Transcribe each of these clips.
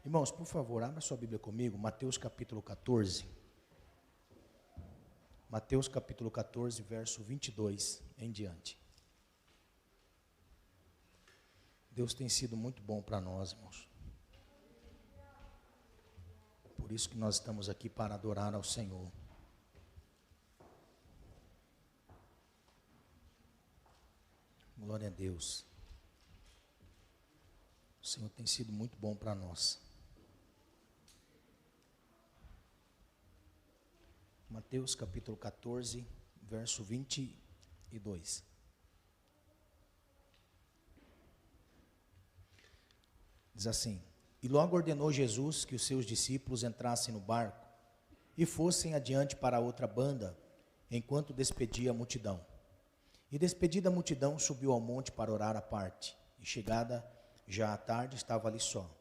Irmãos, por favor, abra sua Bíblia comigo, Mateus capítulo 14. Mateus capítulo 14, verso 22 em diante. Deus tem sido muito bom para nós, irmãos. Por isso que nós estamos aqui para adorar ao Senhor. Glória a Deus. O Senhor tem sido muito bom para nós. Mateus capítulo 14, verso 22. Diz assim: E logo ordenou Jesus que os seus discípulos entrassem no barco e fossem adiante para a outra banda, enquanto despedia a multidão. E despedida a multidão, subiu ao monte para orar à parte. E chegada já à tarde, estava ali só.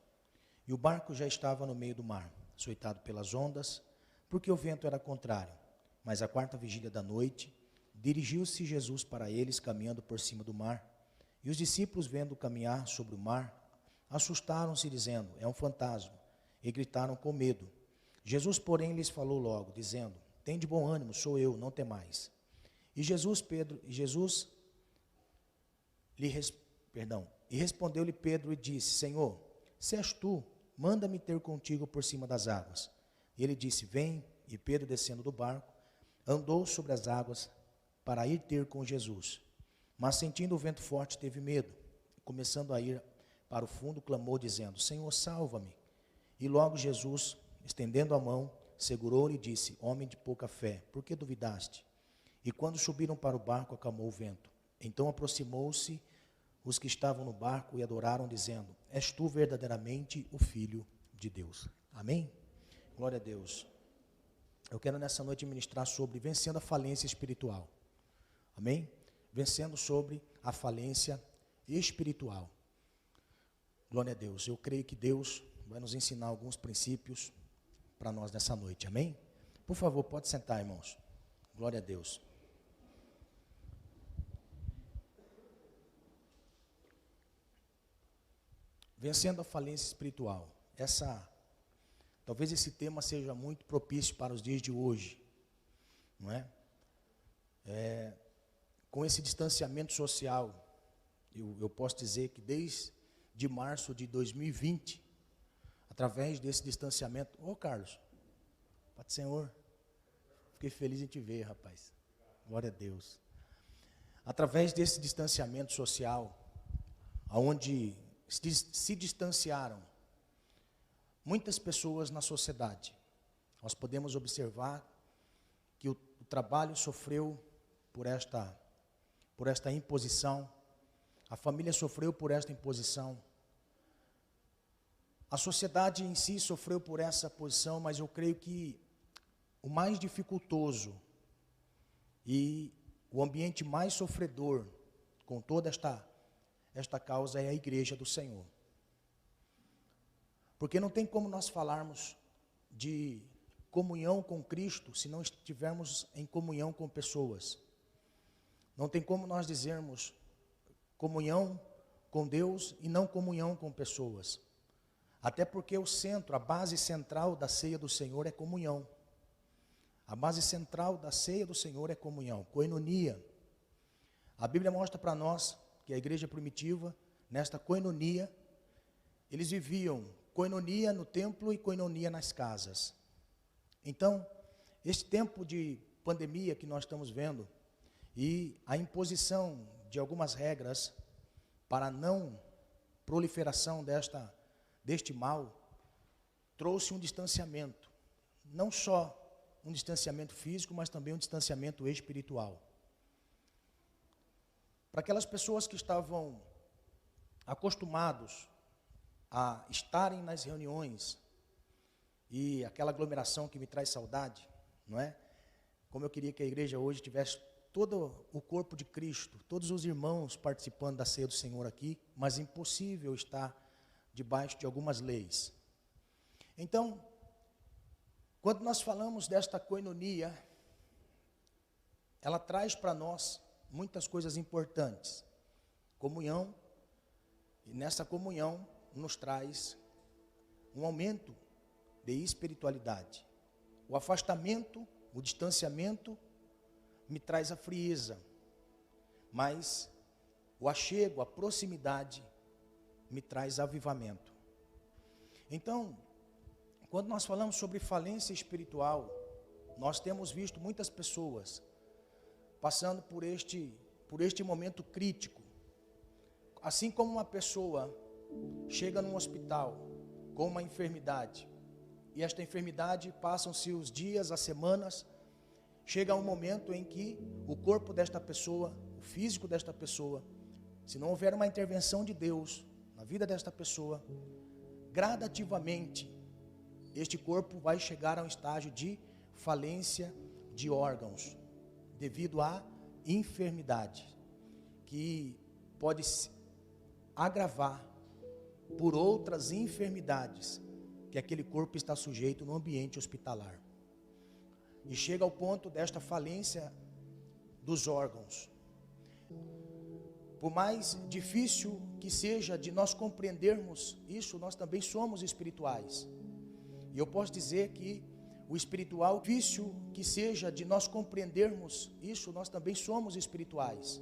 E o barco já estava no meio do mar, açoitado pelas ondas, porque o vento era contrário. Mas à quarta vigília da noite, dirigiu-se Jesus para eles, caminhando por cima do mar. E os discípulos, vendo caminhar sobre o mar, assustaram-se, dizendo: É um fantasma, e gritaram com medo. Jesus, porém, lhes falou logo, dizendo: Tende bom ânimo, sou eu, não temais. E respondeu-lhe Pedro e disse: Senhor, se és tu, manda-me ter contigo por cima das águas. E ele disse: Vem. E Pedro, descendo do barco, andou sobre as águas para ir ter com Jesus. Mas sentindo o vento forte, teve medo. Começando a ir para o fundo, clamou, dizendo: Senhor, salva-me. E logo Jesus, estendendo a mão, segurou-lhe e disse: Homem de pouca fé, por que duvidaste? E quando subiram para o barco, acalmou o vento. Então aproximou-se os que estavam no barco e adoraram, dizendo: És tu verdadeiramente o Filho de Deus. Amém? Glória a Deus. Eu quero nessa noite ministrar sobre vencendo a falência espiritual. Amém? Vencendo sobre a falência espiritual. Glória a Deus. Eu creio que Deus vai nos ensinar alguns princípios para nós nessa noite. Amém? Por favor, pode sentar, irmãos. Glória a Deus. Vencendo a falência espiritual. Talvez esse tema seja muito propício para os dias de hoje, não é? Com esse distanciamento social, eu posso dizer que desde março de 2020, através desse distanciamento... Ô Carlos, Pai do Senhor, fiquei feliz em te ver, rapaz. Glória a Deus. Através desse distanciamento social, onde se distanciaram muitas pessoas na sociedade, nós podemos observar que o trabalho sofreu por esta imposição, a família sofreu por esta imposição, a sociedade em si sofreu por essa posição, mas eu creio que o mais dificultoso e o ambiente mais sofredor com toda esta causa é a igreja do Senhor. Porque não tem como nós falarmos de comunhão com Cristo se não estivermos em comunhão com pessoas. Não tem como nós dizermos comunhão com Deus e não comunhão com pessoas. Até porque a base central da ceia do Senhor é comunhão. A base central da ceia do Senhor é comunhão, koinonia. A Bíblia mostra para nós que a igreja primitiva, nesta koinonia, eles viviam koinonia no templo e koinonia nas casas. Então, este tempo de pandemia que nós estamos vendo e a imposição de algumas regras para a não proliferação deste mal, trouxe um distanciamento, não só um distanciamento físico, mas também um distanciamento espiritual. Para aquelas pessoas que estavam acostumados a estarem nas reuniões e aquela aglomeração que me traz saudade, não é? Como eu queria que a igreja hoje tivesse todo o corpo de Cristo, todos os irmãos participando da ceia do Senhor aqui, mas impossível estar debaixo de algumas leis. Então, quando nós falamos desta koinonia, ela traz para nós muitas coisas importantes. Comunhão, e nessa comunhão nos traz um aumento de espiritualidade. O afastamento, o distanciamento me traz a frieza, mas o achego, a proximidade me traz avivamento. Então, quando nós falamos sobre falência espiritual, nós temos visto muitas pessoas passando por este momento crítico. Assim como uma pessoa chega num hospital com uma enfermidade, e esta enfermidade passam-se os dias, as semanas, chega um momento em que o corpo desta pessoa, o físico desta pessoa, se não houver uma intervenção de Deus na vida desta pessoa, gradativamente, este corpo vai chegar a um estágio de falência de órgãos, devido à enfermidade, que pode se agravar por outras enfermidades que aquele corpo está sujeito no ambiente hospitalar. E chega ao ponto desta falência dos órgãos. Por mais difícil que seja de nós compreendermos isso, nós também somos espirituais. E eu posso dizer que o espiritual, difícil que seja de nós compreendermos isso, nós também somos espirituais.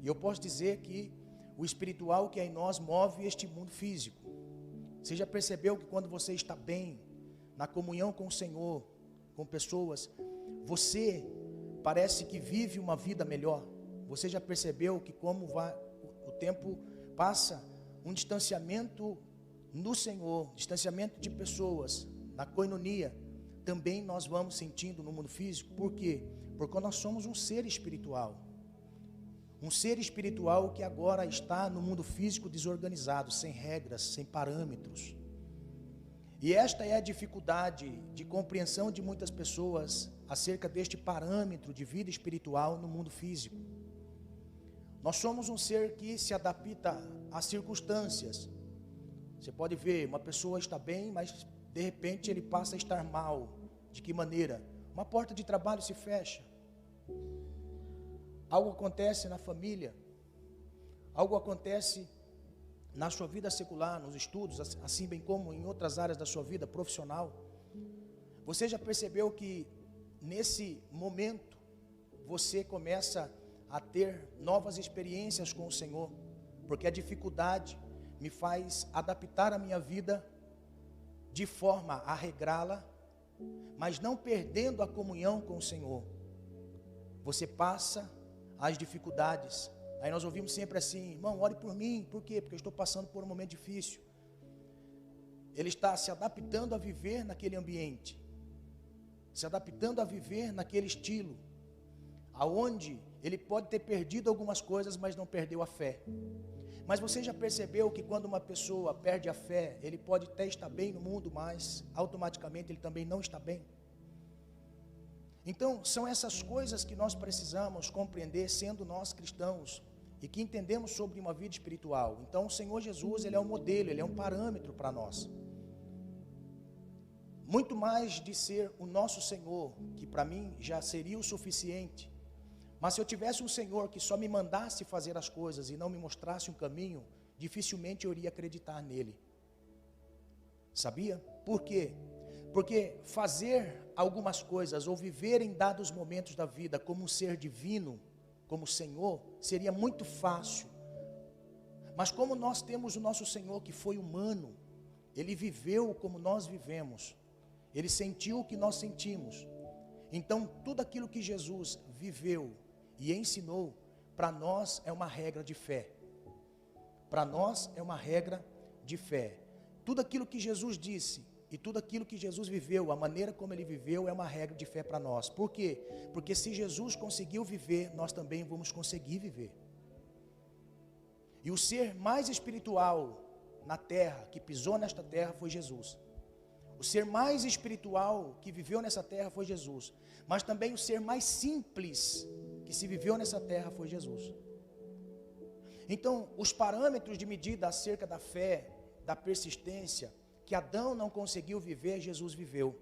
E eu posso dizer que o espiritual que é em nós move este mundo físico. Você já percebeu que quando você está bem, na comunhão com o Senhor, com pessoas, você parece que vive uma vida melhor? Você já percebeu que como o tempo passa, um distanciamento no Senhor, distanciamento de pessoas, na koinonia, também nós vamos sentindo no mundo físico? Por quê? Porque nós somos um ser espiritual. Um ser espiritual que agora está no mundo físico desorganizado, sem regras, sem parâmetros. E esta é a dificuldade de compreensão de muitas pessoas acerca deste parâmetro de vida espiritual no mundo físico. Nós somos um ser que se adapta às circunstâncias. Você pode ver, uma pessoa está bem, mas de repente ele passa a estar mal. De que maneira? Uma porta de trabalho se fecha. Algo acontece na família, algo acontece na sua vida secular, nos estudos, assim bem como em outras áreas da sua vida profissional. Você já percebeu que nesse momento você começa a ter novas experiências com o Senhor, porque a dificuldade me faz adaptar a minha vida de forma a regrá-la, mas não perdendo a comunhão com o Senhor. Você passa as dificuldades. Aí nós ouvimos sempre assim: irmão, ore por mim. Por quê? Porque eu estou passando por um momento difícil. Ele está se adaptando a viver naquele ambiente, se adaptando a viver naquele estilo, aonde ele pode ter perdido algumas coisas, mas não perdeu a fé. Mas você já percebeu que quando uma pessoa perde a fé, ele pode até estar bem no mundo, mas automaticamente ele também não está bem? Então, são essas coisas que nós precisamos compreender, sendo nós cristãos, e que entendemos sobre uma vida espiritual. Então, o Senhor Jesus, Ele é um modelo, Ele é um parâmetro para nós. Muito mais de ser o nosso Senhor, que para mim já seria o suficiente, mas se eu tivesse um Senhor que só me mandasse fazer as coisas e não me mostrasse um caminho, dificilmente eu iria acreditar nele. Sabia? Por quê? Porque fazer algumas coisas ou viver em dados momentos da vida como um ser divino, como Senhor, seria muito fácil. Mas como nós temos o nosso Senhor que foi humano, Ele viveu como nós vivemos, Ele sentiu o que nós sentimos. Então tudo aquilo que Jesus viveu e ensinou, para nós é uma regra de fé. Para nós é uma regra de fé. Tudo aquilo que Jesus disse e tudo aquilo que Jesus viveu, a maneira como Ele viveu, é uma regra de fé para nós. Por quê? Porque se Jesus conseguiu viver, nós também vamos conseguir viver. E o ser mais espiritual na terra, que pisou nesta terra, foi Jesus. O ser mais espiritual que viveu nessa terra foi Jesus. Mas também o ser mais simples que se viveu nessa terra foi Jesus. Então, os parâmetros de medida acerca da fé, da persistência, que Adão não conseguiu viver, Jesus viveu.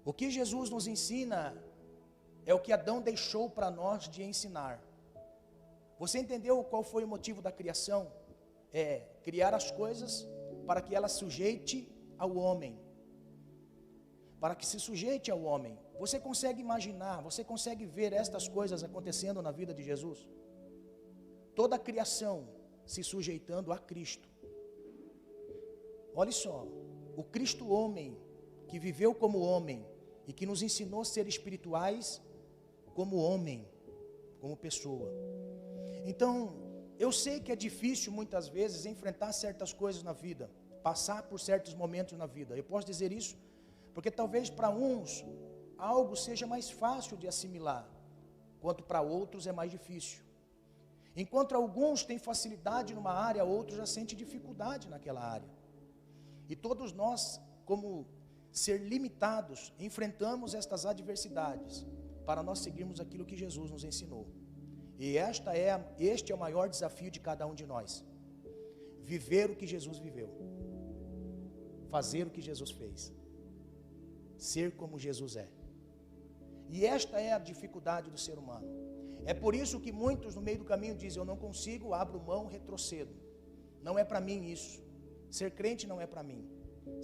O que Jesus nos ensina é o que Adão deixou para nós de ensinar. Você entendeu qual foi o motivo da criação? É criar as coisas para que ela sujeite ao homem. Para que se sujeite ao homem. Você consegue imaginar, você consegue ver estas coisas acontecendo na vida de Jesus? Toda a criação se sujeitando a Cristo. Olha só, o Cristo homem, que viveu como homem e que nos ensinou a ser espirituais como homem, como pessoa. Então, eu sei que é difícil muitas vezes enfrentar certas coisas na vida, passar por certos momentos na vida. Eu posso dizer isso porque talvez para uns algo seja mais fácil de assimilar, enquanto para outros é mais difícil. Enquanto alguns têm facilidade numa área, outros já sentem dificuldade naquela área. E todos nós, como ser limitados, enfrentamos estas adversidades para nós seguirmos aquilo que Jesus nos ensinou. E este é o maior desafio de cada um de nós. Viver o que Jesus viveu. Fazer o que Jesus fez. Ser como Jesus é. E esta é a dificuldade do ser humano. É por isso que muitos no meio do caminho dizem: eu não consigo, abro mão, retrocedo. Não é para mim isso. Ser crente não é para mim.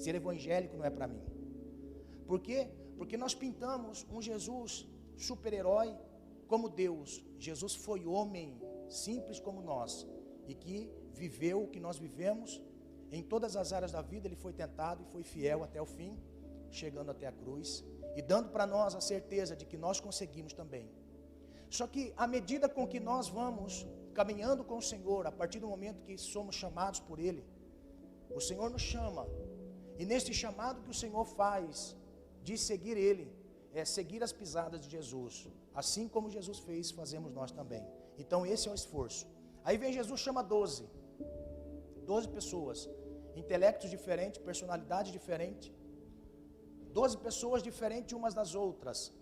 Ser evangélico não é para mim. Por quê? Porque nós pintamos um Jesus super-herói como Deus. Jesus foi homem, simples como nós, e que viveu o que nós vivemos. Em todas as áreas da vida ele foi tentado e foi fiel até o fim, chegando até a cruz e dando para nós a certeza de que nós conseguimos também. Só que à medida com que nós vamos caminhando com o Senhor, a partir do momento que somos chamados por Ele, o Senhor nos chama, e nesse chamado que o Senhor faz de seguir Ele, é seguir as pisadas de Jesus, assim como Jesus fez, fazemos nós também. Então esse é o esforço. Aí vem Jesus, chama 12 pessoas, intelectos diferentes, personalidade diferente, 12 pessoas diferentes umas das outras,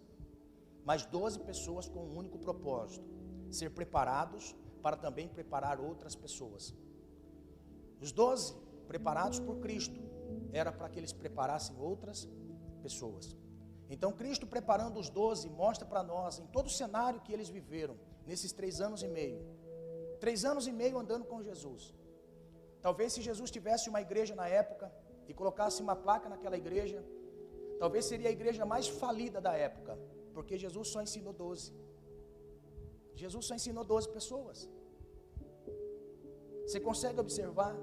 mas 12 pessoas com um único propósito: ser preparados para também preparar outras pessoas. Os 12 preparados por Cristo era para que eles preparassem outras pessoas. Então Cristo, preparando os 12, mostra para nós em todo o cenário que eles viveram nesses 3 anos e meio. 3 anos e meio andando com Jesus. Talvez se Jesus tivesse uma igreja na época e colocasse uma placa naquela igreja, talvez seria a igreja mais falida da época, porque Jesus só ensinou 12. Jesus só ensinou 12 pessoas. Você consegue observar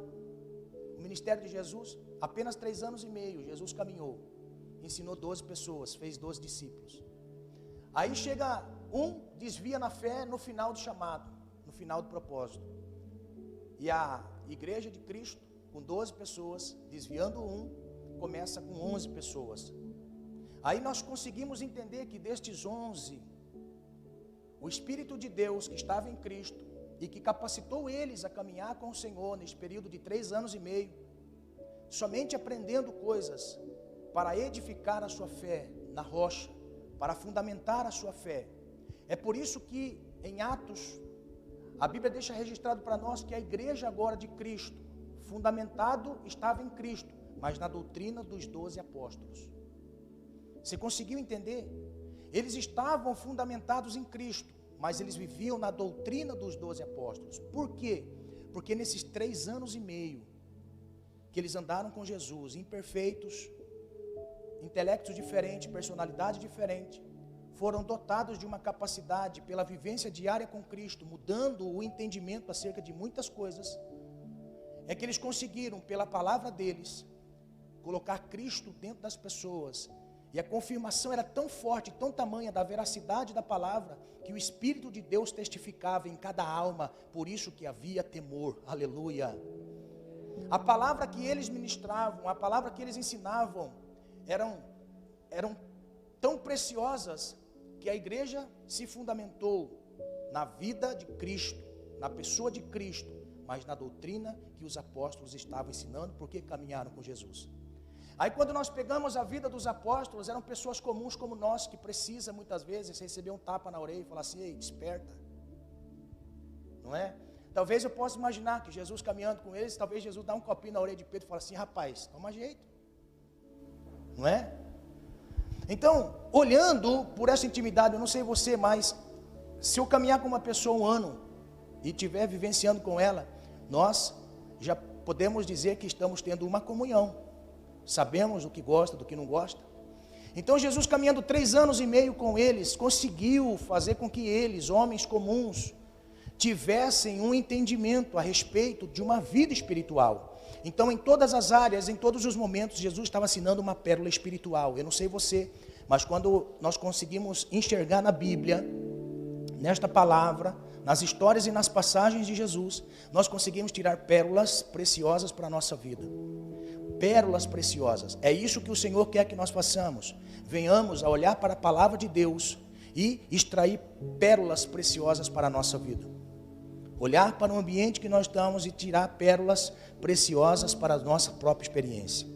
o ministério de Jesus? Apenas 3 anos e meio Jesus caminhou, ensinou 12 pessoas, fez 12 discípulos. Aí chega um, desvia na fé no final do chamado, no final do propósito. E a igreja de Cristo, com 12 pessoas, desviando um, começa com 11 pessoas. Aí nós conseguimos entender que destes 11, o Espírito de Deus que estava em Cristo e que capacitou eles a caminhar com o Senhor nesse período de 3 anos e meio, somente aprendendo coisas para edificar a sua fé na rocha, para fundamentar a sua fé. É por isso que em Atos, a Bíblia deixa registrado para nós que a igreja agora de Cristo, fundamentado estava em Cristo, mas na doutrina dos 12 apóstolos. Você conseguiu entender? Eles estavam fundamentados em Cristo, mas eles viviam na doutrina dos 12 apóstolos. Por quê? Porque nesses 3 anos e meio que eles andaram com Jesus, imperfeitos, intelectos diferentes, personalidade diferente, foram dotados de uma capacidade pela vivência diária com Cristo, mudando o entendimento acerca de muitas coisas, é que eles conseguiram, pela palavra deles, colocar Cristo dentro das pessoas. E a confirmação era tão forte, tão tamanha da veracidade da palavra, que o Espírito de Deus testificava em cada alma, por isso que havia temor. Aleluia. A palavra que eles ministravam, a palavra que eles ensinavam, eram tão preciosas, que a igreja se fundamentou na vida de Cristo, na pessoa de Cristo, mas na doutrina que os apóstolos estavam ensinando, porque caminharam com Jesus. Aí quando nós pegamos a vida dos apóstolos, eram pessoas comuns como nós, que precisa muitas vezes receber um tapa na orelha e falar assim: ei, desperta. Não é? Talvez eu possa imaginar que Jesus caminhando com eles, talvez Jesus dá um copinho na orelha de Pedro e fala assim: rapaz, toma jeito. Não é? Então, olhando por essa intimidade, eu não sei você, mas se eu caminhar com uma pessoa 1 ano e estiver vivenciando com ela, nós já podemos dizer que estamos tendo uma comunhão. Sabemos o que gosta, do que não gosta. Então Jesus, caminhando 3 anos e meio com eles, conseguiu fazer com que eles, homens comuns, tivessem um entendimento a respeito de uma vida espiritual. Então, em todas as áreas, em todos os momentos, Jesus estava ensinando uma pérola espiritual. Eu não sei você, mas quando nós conseguimos enxergar na Bíblia, nesta palavra, nas histórias e nas passagens de Jesus, nós conseguimos tirar pérolas preciosas para a nossa vida. Pérolas preciosas. É isso que o Senhor quer que nós façamos. Venhamos a olhar para a palavra de Deus e extrair pérolas preciosas para a nossa vida. Olhar para o ambiente que nós estamos e tirar pérolas preciosas para a nossa própria experiência.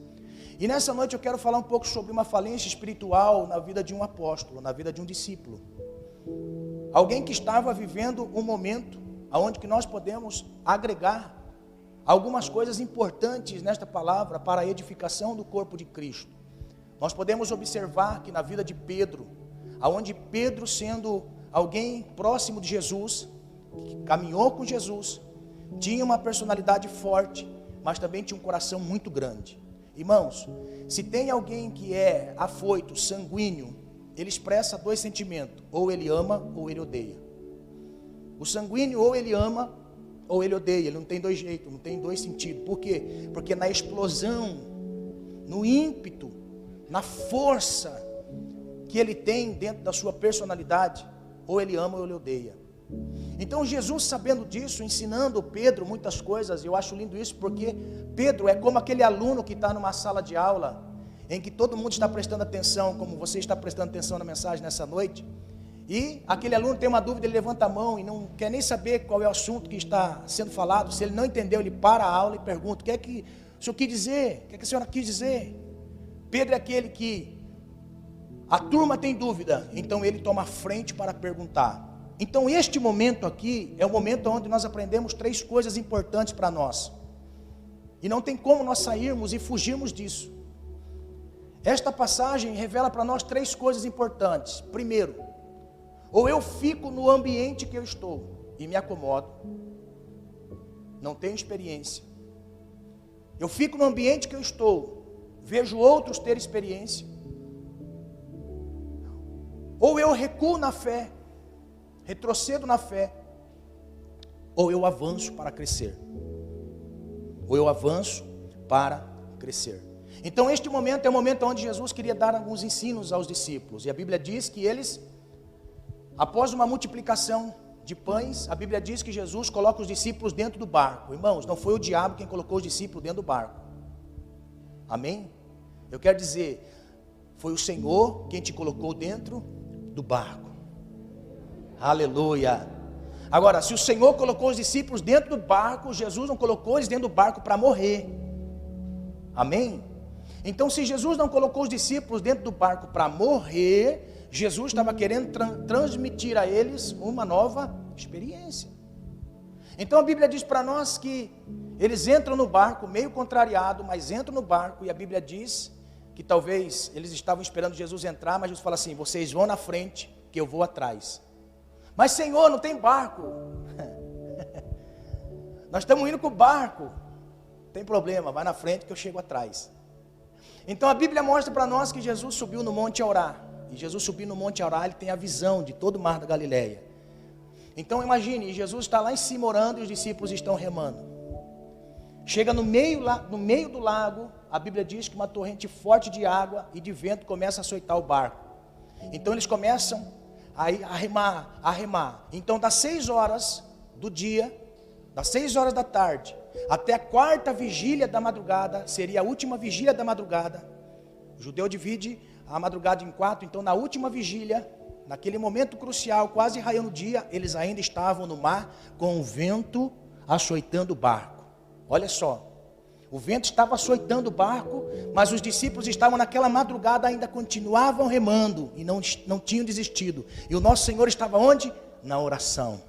E nessa noite eu quero falar um pouco sobre uma falência espiritual na vida de um apóstolo, na vida de um discípulo. Alguém que estava vivendo um momento onde que nós podemos agregar algumas coisas importantes nesta palavra para a edificação do corpo de Cristo. Nós podemos observar que na vida de Pedro, aonde Pedro, sendo alguém próximo de Jesus, que caminhou com Jesus, tinha uma personalidade forte, mas também tinha um coração muito grande. Irmãos, se tem alguém que é afoito, sanguíneo, ele expressa 2 sentimentos: ou ele ama ou ele odeia. O sanguíneo ou ele ama ou ele odeia, ele não tem 2 jeitos, não tem 2 sentidos. Por quê? Porque na explosão, no ímpeto, na força que ele tem dentro da sua personalidade, ou ele ama ou ele odeia. Então Jesus, sabendo disso, ensinando Pedro muitas coisas, eu acho lindo isso, porque Pedro é como aquele aluno que está numa sala de aula, em que todo mundo está prestando atenção, como você está prestando atenção na mensagem nessa noite, e aquele aluno tem uma dúvida, ele levanta a mão e não quer nem saber qual é o assunto que está sendo falado. Se ele não entendeu, ele para a aula e pergunta: o que é que o senhor quis dizer? O que é que a senhora quis dizer? Pedro é aquele que a turma tem dúvida, então ele toma a frente para perguntar. Então este momento aqui é o momento onde nós aprendemos 3 coisas importantes para nós, e não tem como nós sairmos e fugirmos disso. Esta passagem revela para nós 3 coisas importantes. Primeiro, ou eu fico no ambiente que eu estou e me acomodo, não tenho experiência. Eu fico no ambiente que eu estou, vejo outros ter experiência. Ou eu recuo na fé, retrocedo na fé, ou eu avanço para crescer. Ou eu avanço para crescer. Então este momento é o momento onde Jesus queria dar alguns ensinos aos discípulos. E a Bíblia diz que eles, após uma multiplicação de pães, a Bíblia diz que Jesus coloca os discípulos dentro do barco. Irmãos, não foi o diabo quem colocou os discípulos dentro do barco. Amém? Eu quero dizer, foi o Senhor quem te colocou dentro do barco. Aleluia. Agora, se o Senhor colocou os discípulos dentro do barco, Jesus não colocou eles dentro do barco para morrer. Amém? Então, se Jesus não colocou os discípulos dentro do barco para morrer, Jesus estava querendo transmitir a eles uma nova experiência. Então a Bíblia diz para nós que eles entram no barco, meio contrariado, mas entram no barco, e a Bíblia diz que talvez eles estavam esperando Jesus entrar, mas Jesus fala assim: vocês vão na frente, que eu vou atrás. Mas Senhor, não tem barco. Nós estamos indo com o barco. Não tem problema, vai na frente que eu chego atrás. Então a Bíblia mostra para nós que Jesus subiu no monte a orar. E Jesus subiu no monte a orar, ele tem a visão de todo o mar da Galileia. Então imagine, Jesus está lá em cima orando e os discípulos estão remando. Chega no meio do lago, a Bíblia diz que uma torrente forte de água e de vento começa a açoitar o barco. Então eles começam a remar. Então das 6 horas do dia, das 6 horas da tarde, até a 4ª vigília da madrugada, seria a última vigília da madrugada. O judeu divide a madrugada em 4, então na última vigília, naquele momento crucial, quase raiando o dia, eles ainda estavam no mar, com o vento açoitando o barco. Olha só, o vento estava açoitando o barco, mas os discípulos estavam naquela madrugada, ainda continuavam remando, e não tinham desistido. E o nosso Senhor estava onde? Na oração.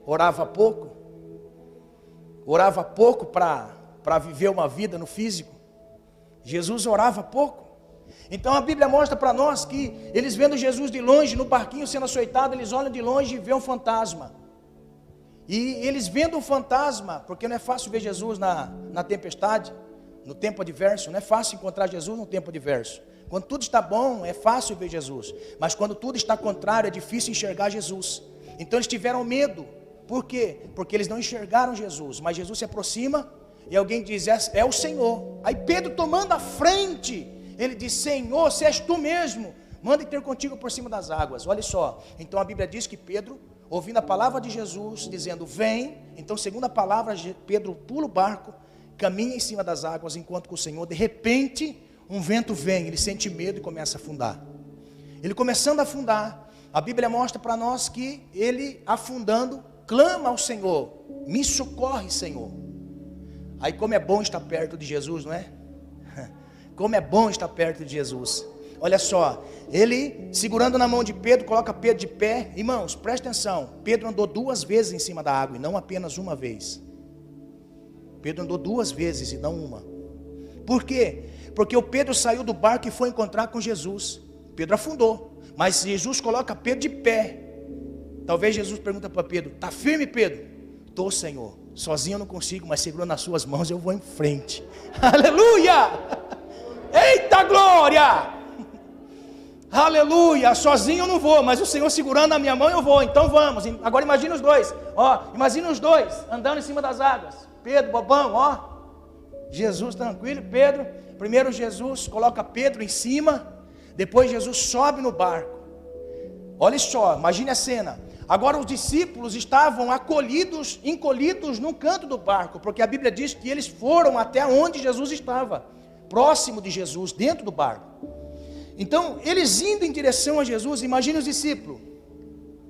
Orava pouco para viver uma vida no físico. Jesus orava pouco. Então a Bíblia mostra para nós que eles vendo Jesus de longe, no barquinho sendo açoitado, eles olham de longe e vêem um fantasma. E eles vendo um fantasma, porque não é fácil ver Jesus na tempestade, no tempo adverso, não é fácil encontrar Jesus no tempo adverso. Quando tudo está bom, é fácil ver Jesus, mas quando tudo está contrário, é difícil enxergar Jesus. Então eles tiveram medo. Por quê? Porque eles não enxergaram Jesus, mas Jesus se aproxima e alguém diz, é o Senhor. Aí Pedro, tomando a frente, ele diz, Senhor, se és tu mesmo, manda ter contigo por cima das águas. Olha só, então a Bíblia diz que Pedro, ouvindo a palavra de Jesus, dizendo, vem, então segundo a palavra, Pedro pula o barco, caminha em cima das águas, enquanto que o Senhor, de repente, um vento vem, ele sente medo e começa a afundar. Ele começando a afundar, a Bíblia mostra para nós que ele, afundando, clama ao Senhor, me socorre, Senhor. Aí como é bom estar perto de Jesus, não é? Como é bom estar perto de Jesus. Olha só, ele segurando na mão de Pedro, coloca Pedro de pé. Irmãos, presta atenção, Pedro andou 2 vezes em cima da água e não apenas uma vez. Pedro andou 2 vezes e não uma. Por quê? Porque o Pedro saiu do barco e foi encontrar com Jesus. Pedro afundou, mas Jesus coloca Pedro de pé. Talvez Jesus pergunta para Pedro, está firme, Pedro? Estou, Senhor, sozinho eu não consigo, mas segurando nas suas mãos eu vou em frente. Aleluia! Eita glória! Aleluia, sozinho eu não vou, mas o Senhor segurando a minha mão eu vou, então vamos. Agora imagine os dois, imagine os dois andando em cima das águas. Pedro, bobão, Jesus tranquilo, Pedro, primeiro Jesus coloca Pedro em cima, depois Jesus sobe no barco. Olha só, imagine a cena. Agora os discípulos estavam encolhidos num canto do barco, porque a Bíblia diz que eles foram até onde Jesus estava, próximo de Jesus, dentro do barco. Então, eles indo em direção a Jesus, imagine os discípulos,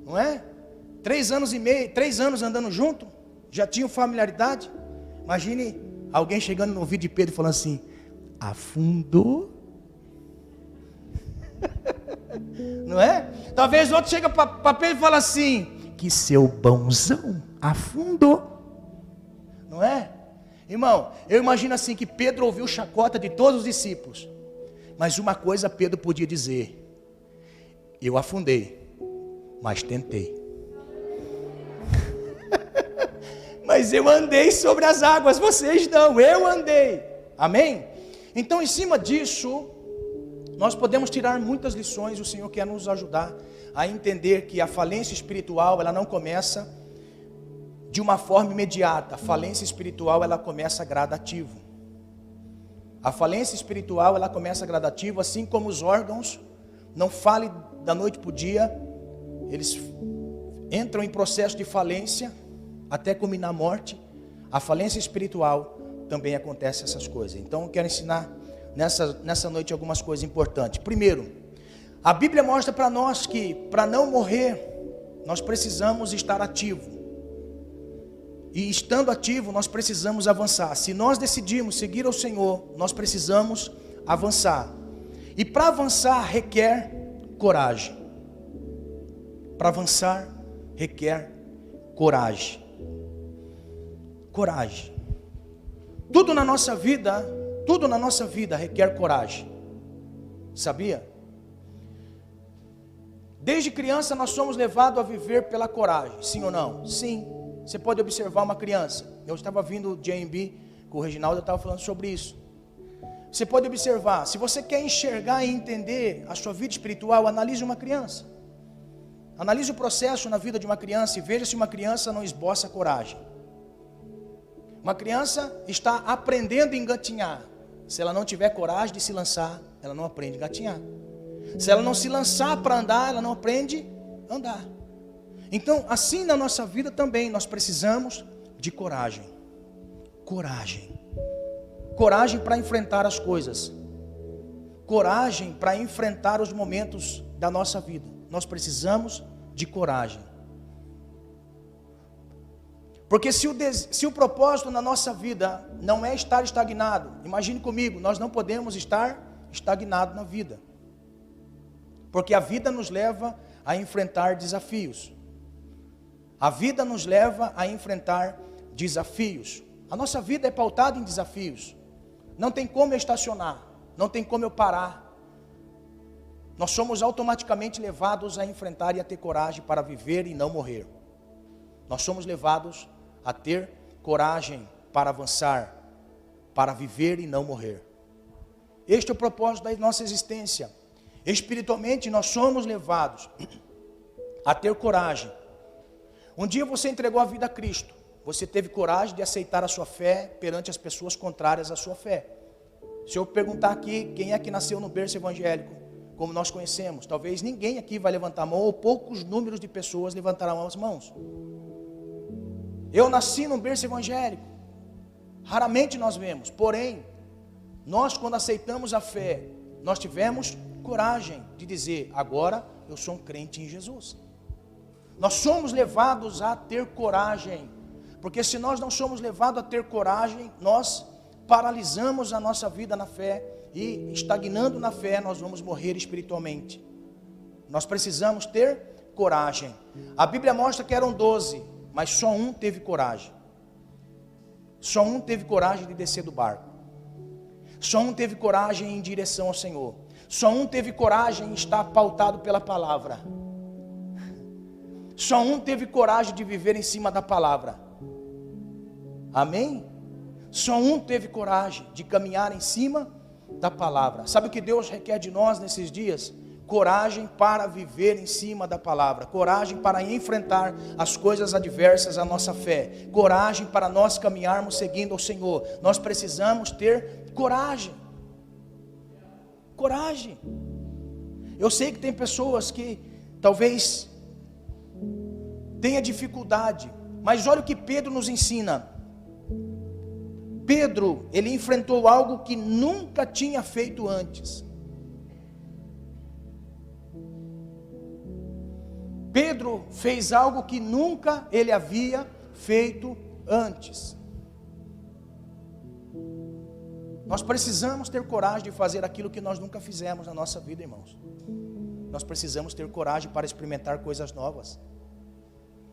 não é? 3 anos e meio, 3 anos andando junto, já tinham familiaridade. Imagine alguém chegando no ouvido de Pedro falando assim, afundou? Não é? Talvez outro chega para Pedro e fala assim, que seu bonzão afundou. Não é? Irmão, eu imagino assim que Pedro ouviu chacota de todos os discípulos. Mas uma coisa Pedro podia dizer, eu afundei, mas tentei. Mas eu andei sobre as águas, vocês não, eu andei. Amém? Então em cima disso, nós podemos tirar muitas lições. O Senhor quer nos ajudar a entender que a falência espiritual, ela não começa de uma forma imediata. A falência espiritual, ela começa gradativo. A falência espiritual, ela começa gradativo, assim como os órgãos não falem da noite para o dia, eles entram em processo de falência até culminar a morte. A falência espiritual também acontece essas coisas. Então eu quero ensinar nessa noite algumas coisas importantes. Primeiro, a Bíblia mostra para nós que para não morrer, nós precisamos estar ativo. E estando ativo, nós precisamos avançar. Se nós decidimos seguir ao Senhor, nós precisamos avançar. E para avançar requer coragem. Para avançar requer coragem. Coragem. Tudo na nossa vida requer coragem. Sabia? Desde criança nós somos levados a viver pela coragem. Sim ou não? Sim. Você pode observar uma criança. Eu estava vindo de AMB com o Reginaldo, eu estava falando sobre isso. Você pode observar, se você quer enxergar e entender a sua vida espiritual, analise uma criança. Analise o processo na vida de uma criança e veja se uma criança não esboça coragem. Uma criança está aprendendo a engatinhar. Se ela não tiver coragem de se lançar, ela não aprende a engatinhar. Se ela não se lançar para andar, ela não aprende a andar. Então, assim na nossa vida também, nós precisamos de coragem. Coragem. Coragem para enfrentar as coisas. Coragem para enfrentar os momentos da nossa vida. Nós precisamos de coragem. Porque se o propósito na nossa vida não é estar estagnado, imagine comigo, nós não podemos estar estagnados na vida. Porque a vida nos leva a enfrentar desafios. A vida nos leva a enfrentar desafios. A nossa vida é pautada em desafios. Não tem como eu estacionar, não tem como eu parar. Nós somos automaticamente levados a enfrentar e a ter coragem para viver e não morrer. Nós somos levados a ter coragem para avançar, para viver e não morrer. Este é o propósito da nossa existência. Espiritualmente, nós somos levados a ter coragem. Um dia você entregou a vida a Cristo. Você teve coragem de aceitar a sua fé perante as pessoas contrárias à sua fé. Se eu perguntar aqui, quem é que nasceu no berço evangélico, como nós conhecemos, talvez ninguém aqui vai levantar a mão, ou poucos números de pessoas levantarão as mãos. Eu nasci no berço evangélico. Raramente nós vemos. Porém, nós quando aceitamos a fé, nós tivemos coragem de dizer, agora eu sou um crente em Jesus. Nós somos levados a ter coragem. Porque se nós não somos levados a ter coragem, nós paralisamos a nossa vida na fé. E estagnando na fé, nós vamos morrer espiritualmente. Nós precisamos ter coragem. A Bíblia mostra que eram 12, mas só um teve coragem. Só um teve coragem de descer do barco. Só um teve coragem em direção ao Senhor. Só um teve coragem em estar pautado pela palavra. Só um teve coragem de viver em cima da palavra. Amém? Só um teve coragem de caminhar em cima da palavra. Sabe o que Deus requer de nós nesses dias? Coragem para viver em cima da palavra. Coragem para enfrentar as coisas adversas à nossa fé. Coragem para nós caminharmos seguindo ao Senhor. Nós precisamos ter coragem. Coragem. Eu sei que tem pessoas que talvez tenha dificuldade, mas olha o que Pedro nos ensina. Pedro, ele enfrentou algo que nunca tinha feito antes. Pedro fez algo que nunca ele havia feito antes. Nós precisamos ter coragem de fazer aquilo que nós nunca fizemos na nossa vida, irmãos. Nós precisamos ter coragem para experimentar coisas novas.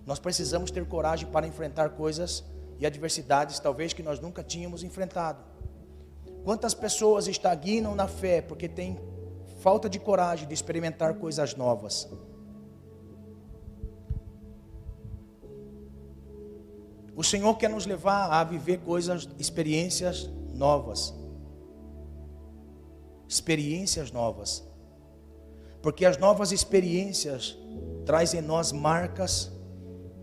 Nós precisamos ter coragem para enfrentar coisas e adversidades talvez que nós nunca tínhamos enfrentado. Quantas pessoas estagnam na fé porque têm falta de coragem de experimentar coisas novas? O Senhor quer nos levar a viver coisas, experiências novas. Experiências novas. Porque as novas experiências trazem em nós marcas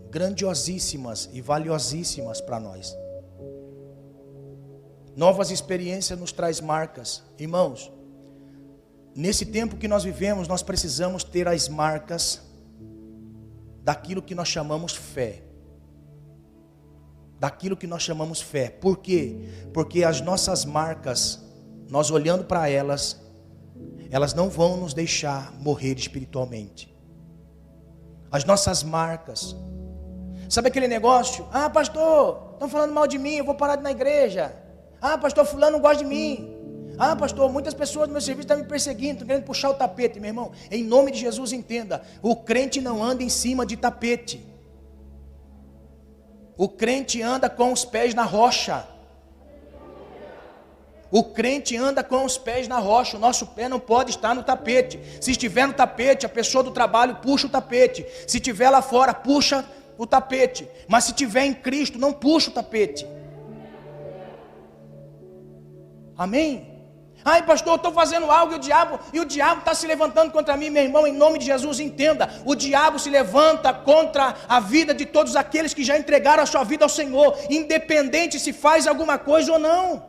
grandiosíssimas e valiosíssimas para nós. Novas experiências nos traz marcas. Irmãos, nesse tempo que nós vivemos, nós precisamos ter as marcas daquilo que nós chamamos fé. Daquilo que nós chamamos fé. Por quê? Porque as nossas marcas, nós olhando para elas, elas não vão nos deixar morrer espiritualmente. As nossas marcas. Sabe aquele negócio? Ah, pastor, estão falando mal de mim, eu vou parar de ir na igreja. Ah, pastor, fulano não gosta de mim. Ah, pastor, muitas pessoas do meu serviço estão me perseguindo, estão querendo puxar o tapete. Meu irmão, em nome de Jesus, entenda. O crente não anda em cima de tapete. O crente anda com os pés na rocha. O crente anda com os pés na rocha. O nosso pé não pode estar no tapete. Se estiver no tapete, a pessoa do trabalho puxa o tapete. Se estiver lá fora, puxa o tapete. Mas se estiver em Cristo, não puxa o tapete. Amém? Ai, pastor, eu estou fazendo algo e o diabo está se levantando contra mim. Meu irmão, em nome de Jesus, entenda. O diabo se levanta contra a vida de todos aqueles que já entregaram a sua vida ao Senhor, independente se faz alguma coisa ou não.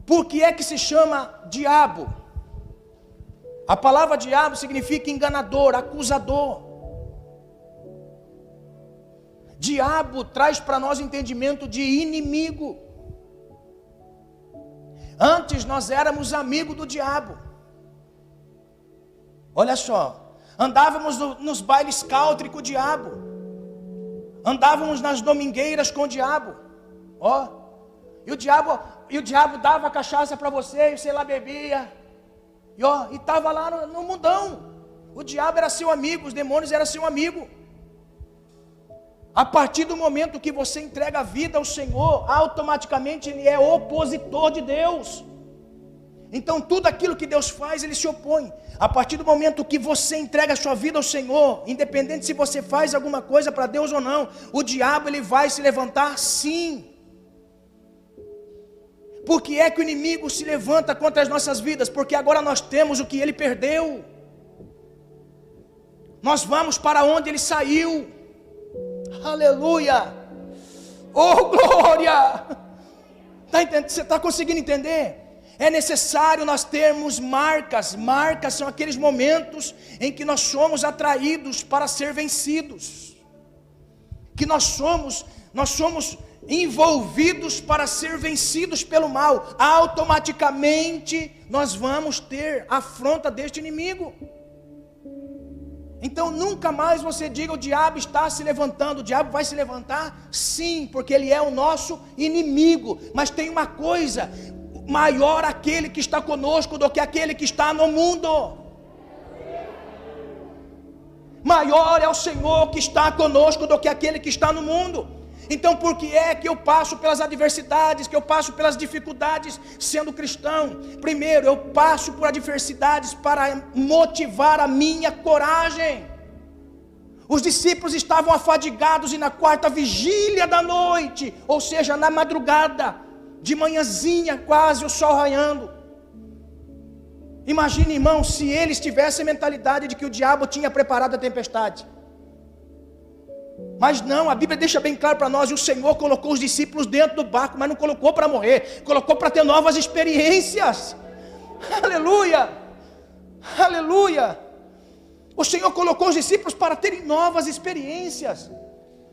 Por que é que se chama diabo? A palavra diabo significa enganador, acusador. Diabo traz para nós entendimento de inimigo. Antes nós éramos amigos do diabo. Olha só, andávamos nos bailes country com o diabo. Andávamos nas domingueiras com o diabo. Ó, e o diabo dava cachaça para você, e você lá bebia. E estava lá no mundão. O diabo era seu amigo, os demônios eram seu amigo. A partir do momento que você entrega a vida ao Senhor, automaticamente ele é opositor de Deus. Então tudo aquilo que Deus faz, Ele se opõe. A partir do momento que você entrega a sua vida ao Senhor, independente se você faz alguma coisa para Deus ou não, o diabo ele vai se levantar sim. Por que é que o inimigo se levanta contra as nossas vidas? Porque agora nós temos o que ele perdeu. Nós vamos para onde ele saiu. Aleluia. Oh glória. Você está conseguindo entender? É necessário nós termos marcas. Marcas são aqueles momentos em que nós somos atraídos para ser vencidos. Que nós somos envolvidos para ser vencidos pelo mal. Automaticamente nós vamos ter a afronta deste inimigo. Então nunca mais você diga: o diabo está se levantando. O diabo vai se levantar sim, porque ele é o nosso inimigo. Mas tem uma coisa: maior aquele que está conosco do que aquele que está no mundo. Maior é o Senhor que está conosco do que aquele que está no mundo. Então por que é que eu passo pelas adversidades, que eu passo pelas dificuldades sendo cristão? Primeiro, eu passo por adversidades para motivar a minha coragem. Os discípulos estavam afadigados e na quarta vigília da noite, ou seja, na madrugada, de manhãzinha quase, o sol raiando. Imagine, irmão, se eles tivessem a mentalidade de que o diabo tinha preparado a tempestade. Mas não, a Bíblia deixa bem claro para nós: o Senhor colocou os discípulos dentro do barco, mas não colocou para morrer, colocou para ter novas experiências. Aleluia, aleluia. O Senhor colocou os discípulos para terem novas experiências,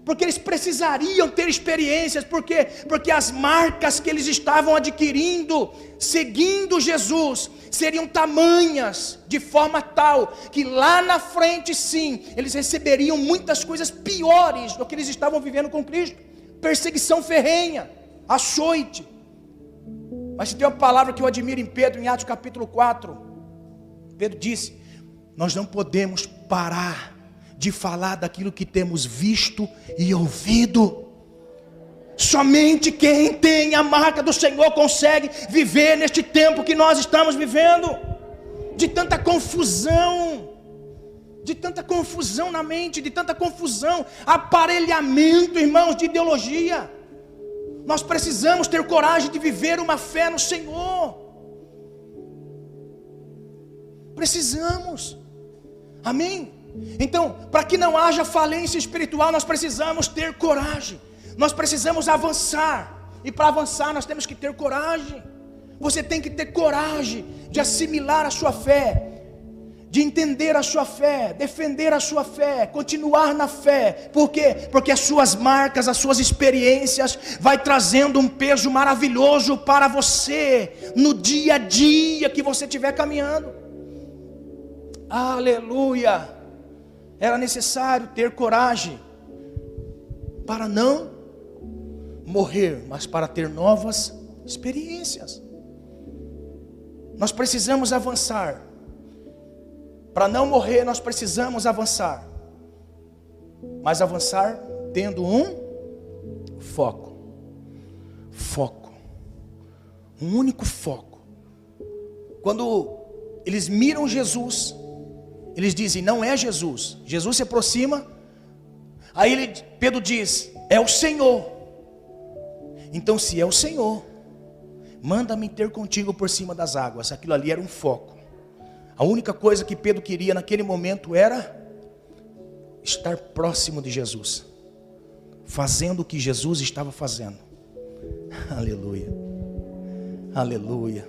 porque eles precisariam ter experiências. Por quê? Porque as marcas que eles estavam adquirindo, seguindo Jesus, seriam tamanhas, de forma tal, que lá na frente sim, eles receberiam muitas coisas piores do que eles estavam vivendo com Cristo. Perseguição ferrenha, açoite. Mas se tem uma palavra que eu admiro em Pedro, em Atos capítulo 4, Pedro disse: nós não podemos parar de falar daquilo que temos visto e ouvido. Somente quem tem a marca do Senhor consegue viver neste tempo que nós estamos vivendo, de tanta confusão na mente, de tanta confusão, aparelhamento, irmãos, de ideologia. Nós precisamos ter coragem de viver uma fé no Senhor. Precisamos. Amém? Então, para que não haja falência espiritual, nós precisamos ter coragem. Nós precisamos avançar. E para avançar nós temos que ter coragem. Você tem que ter coragem de assimilar a sua fé, de entender a sua fé, defender a sua fé, continuar na fé. Por quê? Porque as suas marcas, as suas experiências vai trazendo um peso maravilhoso para você no dia a dia que você estiver caminhando. Aleluia. Era necessário ter coragem para não morrer, mas para ter novas experiências. Nós precisamos avançar. Para não morrer, nós precisamos avançar. Mas avançar tendo um foco. Foco. Um único foco. Quando eles miram Jesus, eles dizem: não é Jesus. Jesus se aproxima. Aí Pedro diz: é o Senhor. Então, se é o Senhor, manda-me ter contigo por cima das águas. Aquilo ali era um foco. A única coisa que Pedro queria naquele momento era estar próximo de Jesus, fazendo o que Jesus estava fazendo. Aleluia, aleluia.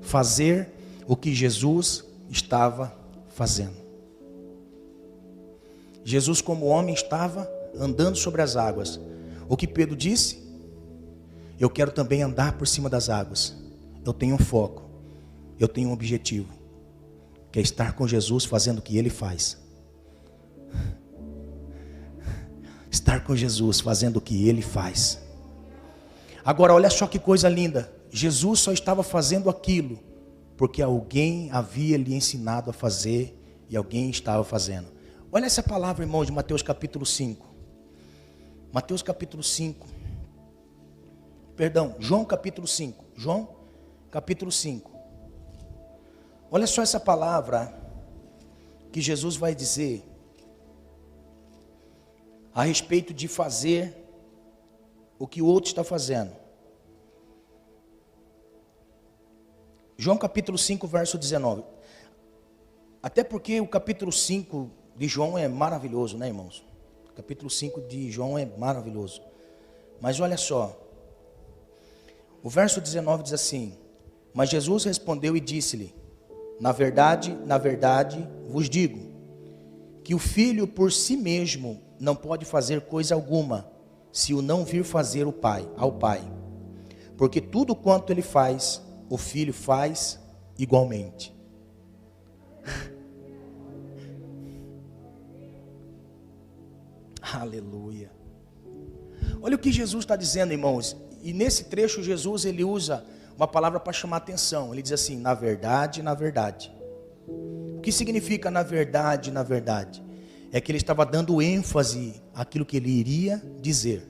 Fazer o que Jesus estava fazendo. Jesus, como homem, estava andando sobre as águas. O que Pedro disse? Eu quero também andar por cima das águas. Eu tenho um foco, eu tenho um objetivo, que é estar com Jesus fazendo o que Ele faz. Estar com Jesus fazendo o que Ele faz. Agora olha só que coisa linda. Jesus só estava fazendo aquilo porque alguém havia lhe ensinado a fazer, e alguém estava fazendo. Olha essa palavra, irmão, de Mateus capítulo 5. Mateus capítulo 5. Perdão, João capítulo 5. João capítulo 5. Olha só essa palavra que Jesus vai dizer a respeito de fazer o que o outro está fazendo. João capítulo 5, verso 19. Até porque o capítulo 5 de João é maravilhoso, né, irmãos? O capítulo 5 de João é maravilhoso. Mas olha só. O verso 19 diz assim: mas Jesus respondeu e disse-lhe: na verdade, vos digo, que o filho por si mesmo não pode fazer coisa alguma, se o não vir fazer ao Pai. Porque tudo quanto ele faz, o filho faz igualmente. Aleluia. Olha o que Jesus está dizendo, irmãos. E nesse trecho Jesus ele usa uma palavra para chamar atenção. Ele diz assim: na verdade. O que significa na verdade? É que ele estava dando ênfase àquilo que ele iria dizer.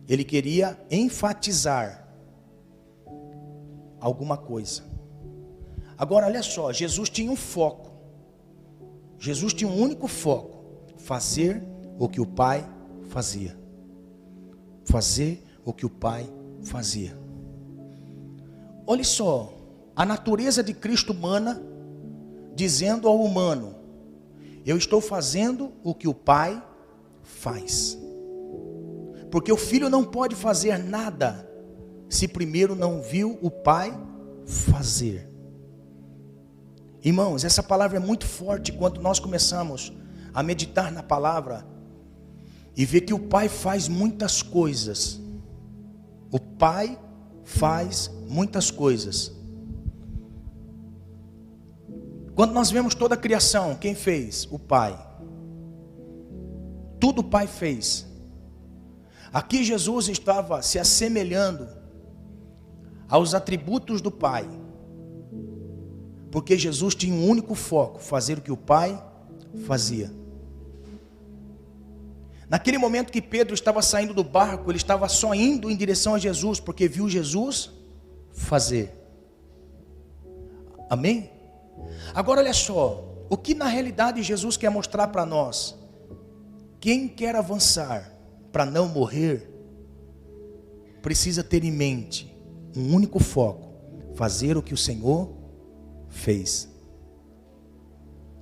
Ele queria enfatizar alguma coisa. Agora olha só, Jesus tinha um foco. Jesus tinha um único foco: fazer o que o Pai fazia. Fazer o que o Pai fazia. Olha só, a natureza de Cristo humana, dizendo ao humano: eu estou fazendo o que o Pai faz. Porque o filho não pode fazer nada se primeiro não viu o Pai fazer. Irmãos, essa palavra é muito forte quando nós começamos a meditar na palavra e ver que o Pai faz muitas coisas. O Pai faz muitas coisas. Quando nós vemos toda a criação, quem fez? O Pai. Tudo o Pai fez. Aqui Jesus estava se assemelhando aos atributos do Pai, porque Jesus tinha um único foco: fazer o que o Pai fazia. Naquele momento que Pedro estava saindo do barco, ele estava só indo em direção a Jesus, porque viu Jesus fazer. Amém? Agora olha só, o que na realidade Jesus quer mostrar para nós? Quem quer avançar para não morrer, precisa ter em mente um único foco: fazer o que o Senhor fez.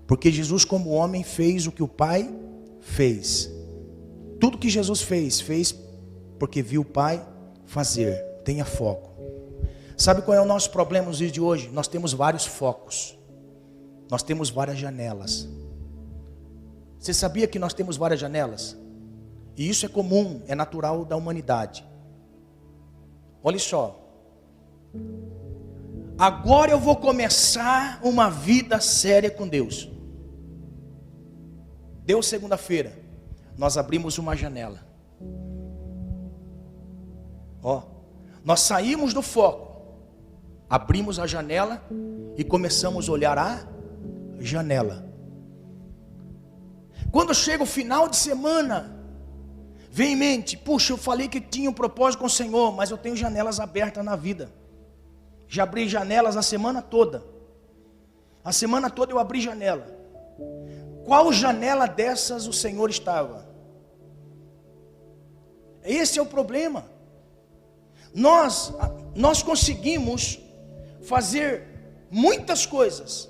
Porque Jesus, como homem, fez o que o Pai fez. Tudo que Jesus fez porque viu o Pai fazer. Tenha foco. Sabe qual é o nosso problema nos dias de hoje? Nós temos vários focos. Nós temos várias janelas. Você sabia que nós temos várias janelas? E isso é comum, é natural da humanidade. Olha só. Agora eu vou começar uma vida séria com Deus. Deu segunda-feira, nós abrimos uma janela. Nós saímos do foco, abrimos a janela e começamos a olhar a janela. Quando chega o final de semana, vem em mente: puxa, eu falei que tinha um propósito com o Senhor, mas eu tenho janelas abertas na vida. Já abri janelas a semana toda. A semana toda eu abri janela. Qual janela dessas o Senhor estava? Esse é o problema. Nós conseguimos fazer muitas coisas,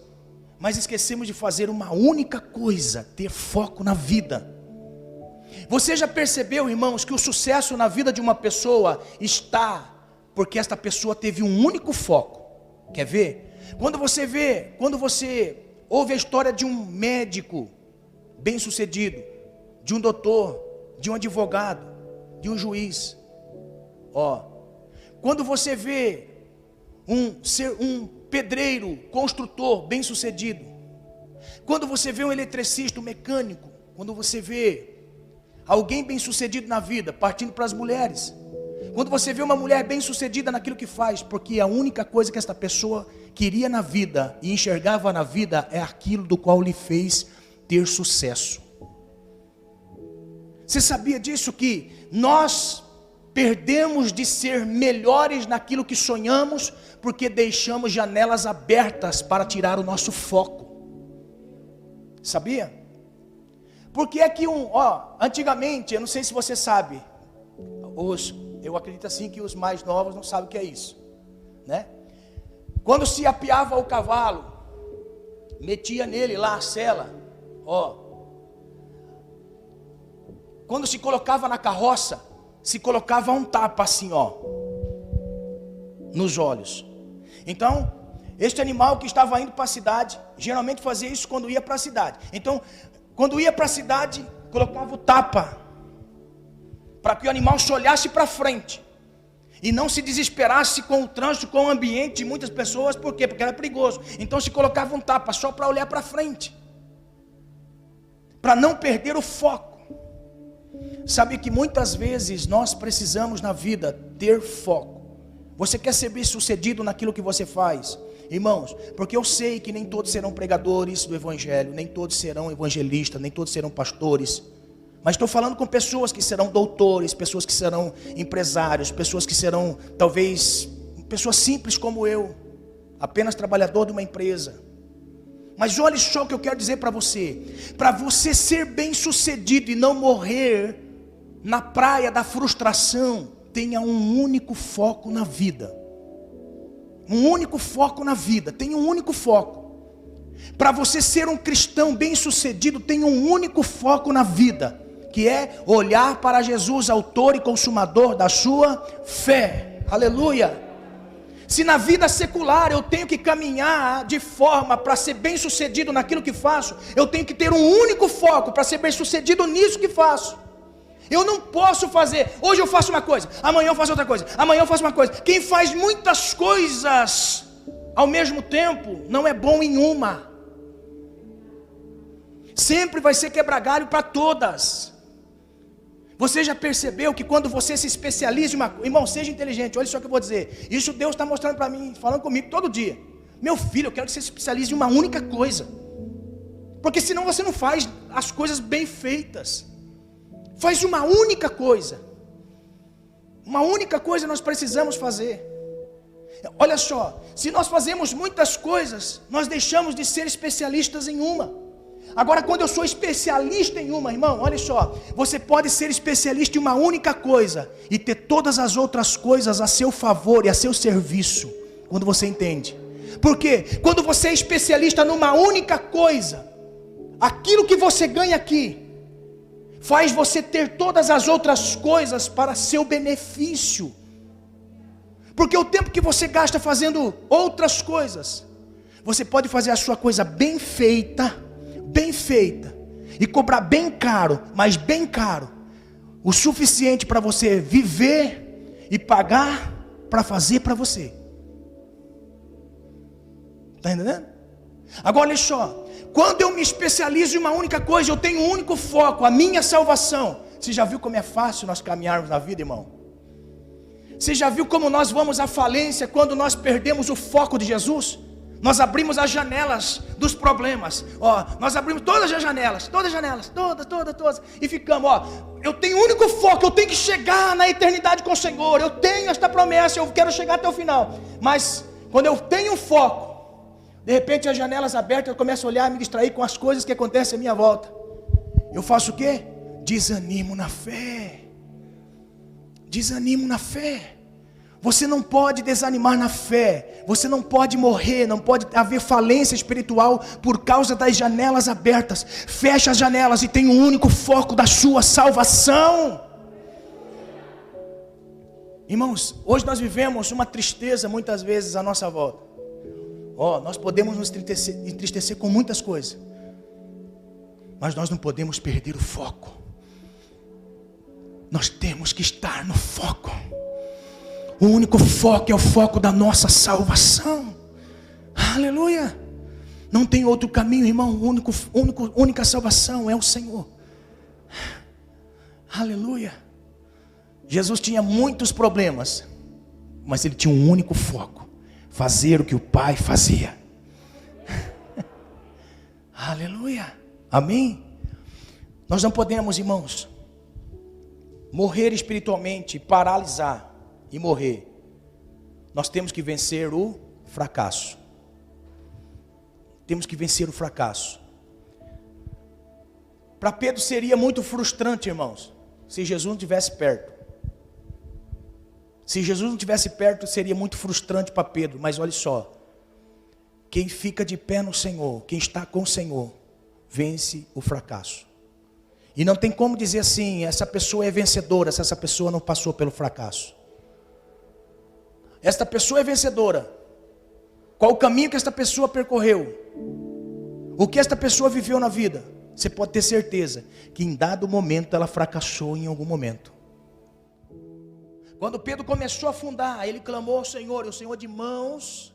mas esquecemos de fazer uma única coisa: ter foco na vida. Você já percebeu, irmãos, que o sucesso na vida de uma pessoa está porque esta pessoa teve um único foco? Quer ver? Quando você ouve a história de um médico bem-sucedido, de um doutor, de um advogado, de um juiz, quando você vê um pedreiro, construtor bem-sucedido, quando você vê um eletricista, um mecânico, quando você vê alguém bem-sucedido na vida, partindo para as mulheres, quando você vê uma mulher bem-sucedida naquilo que faz, porque a única coisa que esta pessoa queria na vida e enxergava na vida é aquilo do qual lhe fez ter sucesso. Você sabia disso, que nós perdemos de ser melhores naquilo que sonhamos, porque deixamos janelas abertas para tirar o nosso foco. Sabia? Porque é que antigamente, eu não sei se você sabe, eu acredito assim que os mais novos não sabem o que é isso, né? Quando se apiava o cavalo, metia nele lá a sela, quando se colocava na carroça, se colocava um tapa assim, nos olhos. Então, este animal que estava indo para a cidade, geralmente fazia isso quando ia para a cidade. Então, quando ia para a cidade, colocava o tapa, para que o animal se olhasse para frente, e não se desesperasse com o trânsito, com o ambiente de muitas pessoas. Por quê? Porque era perigoso. Então se colocava um tapa só para olhar para frente, para não perder o foco. Sabe que muitas vezes nós precisamos na vida ter foco. Você quer ser bem sucedido naquilo que você faz, irmãos? Porque eu sei que nem todos serão pregadores do evangelho, nem todos serão evangelistas, nem todos serão pastores. Mas estou falando com pessoas que serão doutores, pessoas que serão empresários, pessoas que serão talvez pessoas simples como eu, apenas trabalhador de uma empresa. Mas olha só o que eu quero dizer para você ser bem sucedido e não morrer na praia da frustração, tenha um único foco na vida. Um único foco na vida, tenha um único foco. Para você ser um cristão bem sucedido, tenha um único foco na vida, que é olhar para Jesus, autor e consumador da sua fé. Aleluia. Se na vida secular eu tenho que caminhar de forma para ser bem sucedido naquilo que faço, eu tenho que ter um único foco para ser bem sucedido nisso que faço. Eu não posso fazer, hoje eu faço uma coisa, amanhã eu faço outra coisa, amanhã eu faço uma coisa. Quem faz muitas coisas ao mesmo tempo não é bom em uma. Sempre vai ser quebra galho para todas. Você já percebeu que quando você se especializa em uma... Irmão, seja inteligente, olha só o que eu vou dizer. Isso Deus está mostrando para mim, falando comigo todo dia. Meu filho, eu quero que você se especialize em uma única coisa. Porque senão você não faz as coisas bem feitas. Faz uma única coisa. Uma única coisa nós precisamos fazer. Olha só, se nós fazemos muitas coisas, nós deixamos de ser especialistas em uma. Agora, quando eu sou especialista em uma, irmão, olha só, você pode ser especialista em uma única coisa e ter todas as outras coisas a seu favor e a seu serviço, quando você entende. Porque quando você é especialista numa única coisa, aquilo que você ganha aqui faz você ter todas as outras coisas para seu benefício. Porque o tempo que você gasta fazendo outras coisas, você pode fazer a sua coisa bem feita, e cobrar bem caro, mas bem caro, o suficiente para você viver e pagar para fazer para você. Está entendendo? Agora olha só, quando eu me especializo em uma única coisa, eu tenho um único foco, a minha salvação. Você já viu como é fácil nós caminharmos na vida, irmão? Você já viu como nós vamos à falência quando nós perdemos o foco de Jesus? Nós abrimos as janelas dos problemas, nós abrimos todas as janelas, todas, e ficamos, eu tenho um único foco, eu tenho que chegar na eternidade com o Senhor, eu tenho esta promessa, eu quero chegar até o final. Mas quando eu tenho um foco, de repente as janelas abertas, eu começo a olhar e me distrair com as coisas que acontecem à minha volta. Eu faço o quê? Desanimo na fé. Você não pode desanimar na fé. Você não pode morrer, não pode haver falência espiritual por causa das janelas abertas. Feche as janelas e tenha um único foco da sua salvação. Irmãos, hoje nós vivemos uma tristeza muitas vezes à nossa volta. Nós podemos nos entristecer com muitas coisas, mas nós não podemos perder o foco. Nós temos que estar no foco. O único foco é o foco da nossa salvação. Aleluia. Não tem outro caminho, irmão. Única salvação é o Senhor. Aleluia. Jesus tinha muitos problemas, mas ele tinha um único foco: fazer o que o Pai fazia. Aleluia. Amém. Nós não podemos, irmãos, morrer espiritualmente, paralisar e morrer, nós temos que vencer o fracasso. Temos que vencer o fracasso. Para Pedro seria muito frustrante, irmãos, se Jesus não estivesse perto. Se Jesus não estivesse perto, seria muito frustrante para Pedro. Mas olha só, quem fica de pé no Senhor, quem está com o Senhor, vence o fracasso. E não tem como dizer assim, essa pessoa é vencedora, se essa pessoa não passou pelo fracasso. Esta pessoa é vencedora. Qual o caminho que esta pessoa percorreu? O que esta pessoa viveu na vida? Você pode ter certeza que em dado momento ela fracassou em algum momento. Quando Pedro começou a afundar, ele clamou ao Senhor, e o Senhor de mãos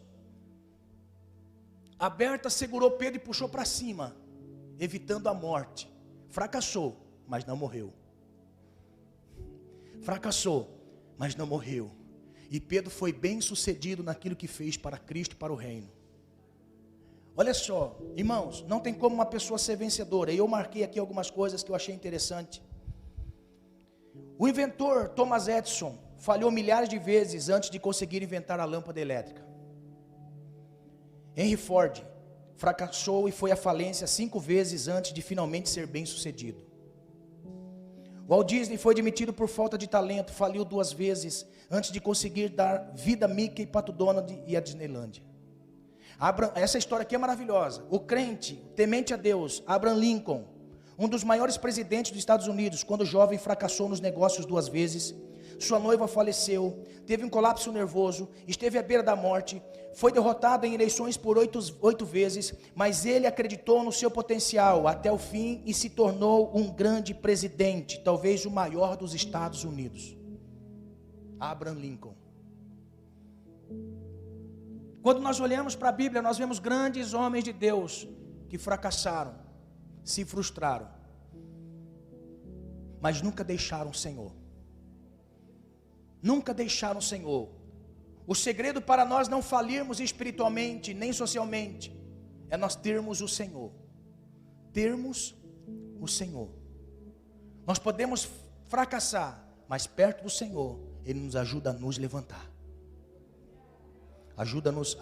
abertas segurou Pedro e puxou para cima, evitando a morte. Fracassou, mas não morreu. Fracassou, mas não morreu. E Pedro foi bem sucedido naquilo que fez para Cristo e para o reino. Olha só, irmãos, não tem como uma pessoa ser vencedora. E eu marquei aqui algumas coisas que eu achei interessante. O inventor Thomas Edison falhou milhares de vezes antes de conseguir inventar a lâmpada elétrica. Henry Ford fracassou e foi à falência 5 vezes antes de finalmente ser bem sucedido. Walt Disney foi demitido por falta de talento, faliu 2 vezes antes de conseguir dar vida a Mickey, Pato Donald e a Disneylândia. Essa história aqui é maravilhosa. O crente, temente a Deus, Abraham Lincoln, um dos maiores presidentes dos Estados Unidos, quando jovem fracassou nos negócios 2 vezes, sua noiva faleceu, teve um colapso nervoso, esteve à beira da morte, foi derrotado em eleições por 8 vezes, mas ele acreditou no seu potencial até o fim e se tornou um grande presidente, talvez o maior dos Estados Unidos. Abraham Lincoln. Quando nós olhamos para a Bíblia, nós vemos grandes homens de Deus que fracassaram, se frustraram, mas nunca deixaram o Senhor. Nunca deixaram o Senhor. O segredo para nós não falirmos espiritualmente, nem socialmente, é nós termos o Senhor. Termos o Senhor. Nós podemos fracassar, mas perto do Senhor, Ele nos ajuda a nos levantar. Ajuda-nos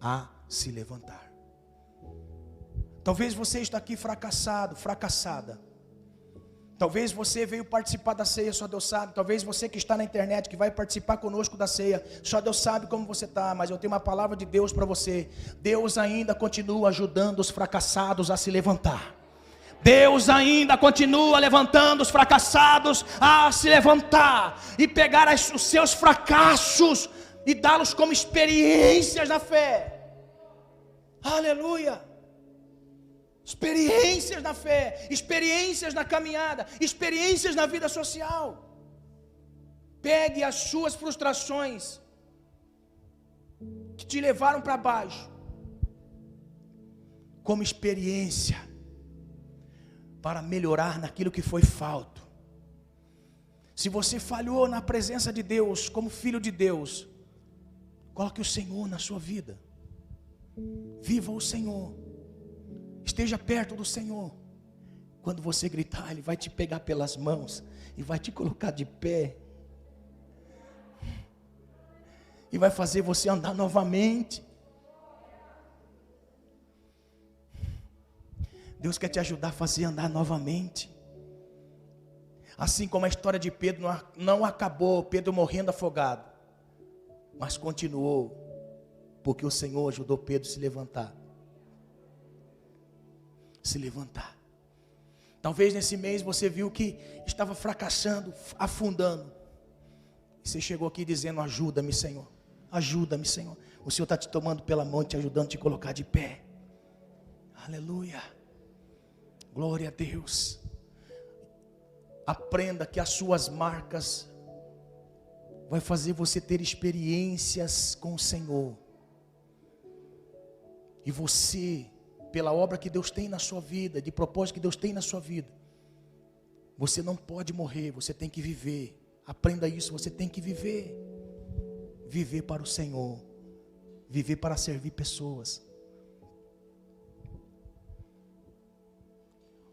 a se levantar. Talvez você está aqui fracassado, fracassada. Talvez você veio participar da ceia, só Deus sabe. Talvez você que está na internet, que vai participar conosco da ceia, só Deus sabe como você está. Mas eu tenho uma palavra de Deus para você. Deus ainda continua ajudando os fracassados a se levantar. Deus ainda continua levantando os fracassados a se levantar. E pegar os seus fracassos e dá-los como experiências na fé. Aleluia. Experiências na fé, experiências na caminhada, experiências na vida social. Pegue as suas frustrações que te levaram para baixo como experiência para melhorar naquilo que foi falto. Se você falhou na presença de Deus como filho de Deus, coloque o Senhor na sua vida. Viva o Senhor. Esteja perto do Senhor. Quando você gritar, Ele vai te pegar pelas mãos e vai te colocar de pé. E vai fazer você andar novamente. Deus quer te ajudar a fazer andar novamente. Assim como a história de Pedro não acabou, Pedro morrendo afogado, mas continuou, porque o Senhor ajudou Pedro a se levantar. Se levantar. Talvez nesse mês você viu que estava fracassando, afundando. E você chegou aqui dizendo: ajuda-me, Senhor. Ajuda-me, Senhor. O Senhor está te tomando pela mão, te ajudando a te colocar de pé. Aleluia. Glória a Deus. Aprenda que as suas marcas vai fazer você ter experiências com o Senhor. E você, pela obra que Deus tem na sua vida, de propósito que Deus tem na sua vida, você não pode morrer, você tem que viver. Aprenda isso, você tem que viver. Viver para o Senhor, viver para servir pessoas.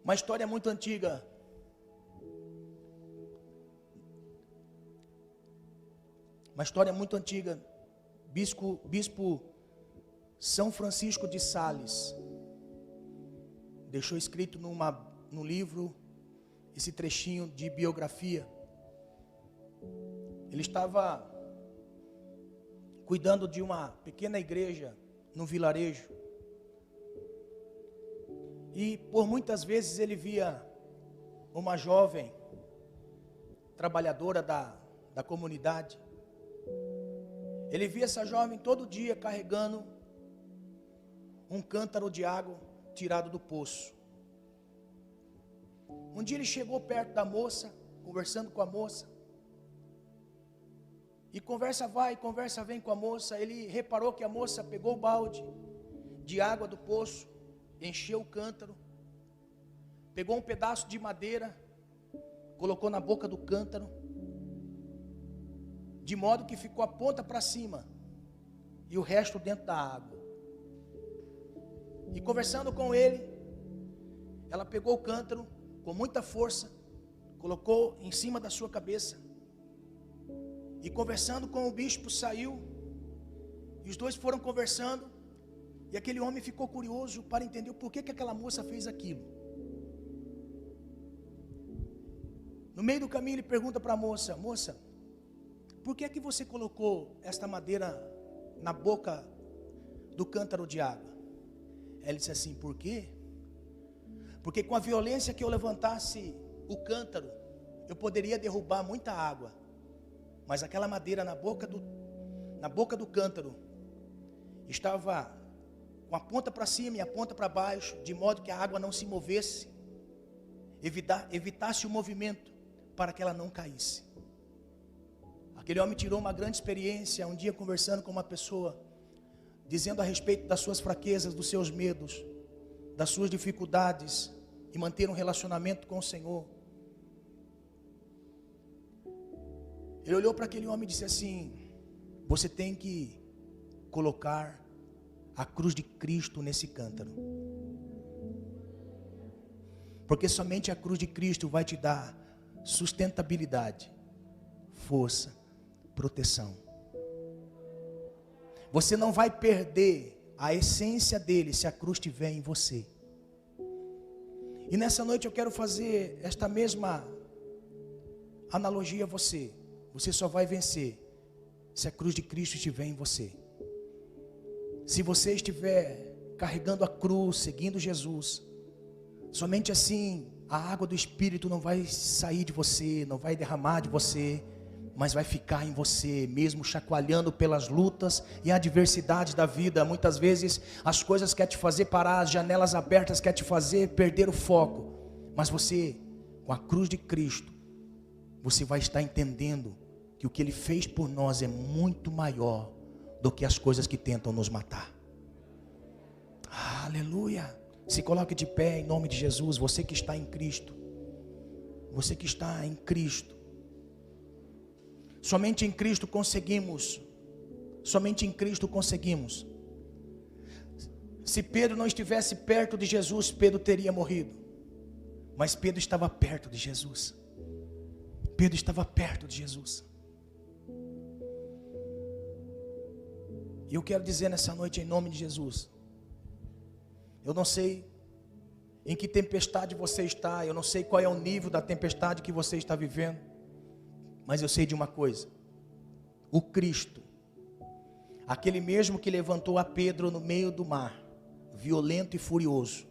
Uma história muito antiga. Uma história muito antiga. Bispo São Francisco de Sales deixou escrito no livro esse trechinho de biografia. Ele estava cuidando de uma pequena igreja no vilarejo. E por muitas vezes ele via uma jovem trabalhadora da comunidade. Ele via essa jovem todo dia carregando um cântaro de água tirado do poço. Um dia ele chegou perto da moça, conversando com a moça. E conversa vai, conversa vem com a moça. Ele reparou que a moça pegou o balde de água do poço, encheu o cântaro, pegou um pedaço de madeira, colocou na boca do cântaro, de modo que ficou a ponta para cima e o resto dentro da água. E conversando com ele, ela pegou o cântaro com muita força, colocou em cima da sua cabeça, e conversando com o bispo saiu, e os dois foram conversando, e aquele homem ficou curioso para entender o porquê que aquela moça fez aquilo. No meio do caminho ele pergunta para a moça: moça, por que é que você colocou esta madeira na boca do cântaro de água? Ela disse assim: por quê? Porque com a violência que eu levantasse o cântaro, eu poderia derrubar muita água, mas aquela madeira na boca do cântaro estava com a ponta para cima e a ponta para baixo, de modo que a água não se movesse, evitasse o movimento para que ela não caísse. Aquele homem tirou uma grande experiência um dia conversando com uma pessoa, dizendo a respeito das suas fraquezas, dos seus medos, das suas dificuldades e manter um relacionamento com o Senhor. Ele olhou para aquele homem e disse assim: você tem que colocar a cruz de Cristo nesse cântaro, porque somente a cruz de Cristo vai te dar sustentabilidade, força, proteção. Você não vai perder a essência dele se a cruz estiver em você. E nessa noite eu quero fazer esta mesma analogia a você. Você só vai vencer se a cruz de Cristo estiver em você. Se você estiver carregando a cruz, seguindo Jesus, somente assim a água do Espírito não vai sair de você, não vai derramar de você, mas vai ficar em você, mesmo chacoalhando pelas lutas e adversidades da vida. Muitas vezes as coisas querem te fazer parar, as janelas abertas querem te fazer perder o foco, mas você, com a cruz de Cristo, você vai estar entendendo que o que Ele fez por nós é muito maior do que as coisas que tentam nos matar. Aleluia! Se coloque de pé em nome de Jesus. Você que está em Cristo, você que está em Cristo, somente em Cristo conseguimos. Somente em Cristo conseguimos. Se Pedro não estivesse perto de Jesus, Pedro teria morrido. Mas Pedro estava perto de Jesus. Pedro estava perto de Jesus. E eu quero dizer nessa noite em nome de Jesus, eu não sei em que tempestade você está, eu não sei qual é o nível da tempestade que você está vivendo, mas eu sei de uma coisa: o Cristo, aquele mesmo que levantou a Pedro no meio do mar, violento e furioso,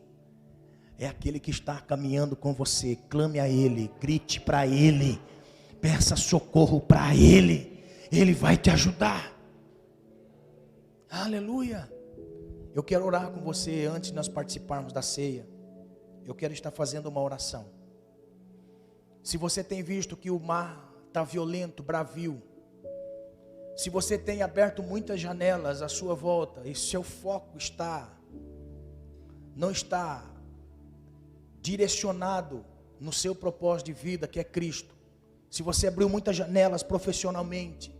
é aquele que está caminhando com você. Clame a Ele, grite para Ele, peça socorro para Ele, Ele vai te ajudar. Aleluia! Eu quero orar com você antes de nós participarmos da ceia. Eu quero estar fazendo uma oração. Se você tem visto que o mar está violento, bravio, se você tem aberto muitas janelas à sua volta e seu foco não está direcionado no seu propósito de vida, que é Cristo, se você abriu muitas janelas profissionalmente,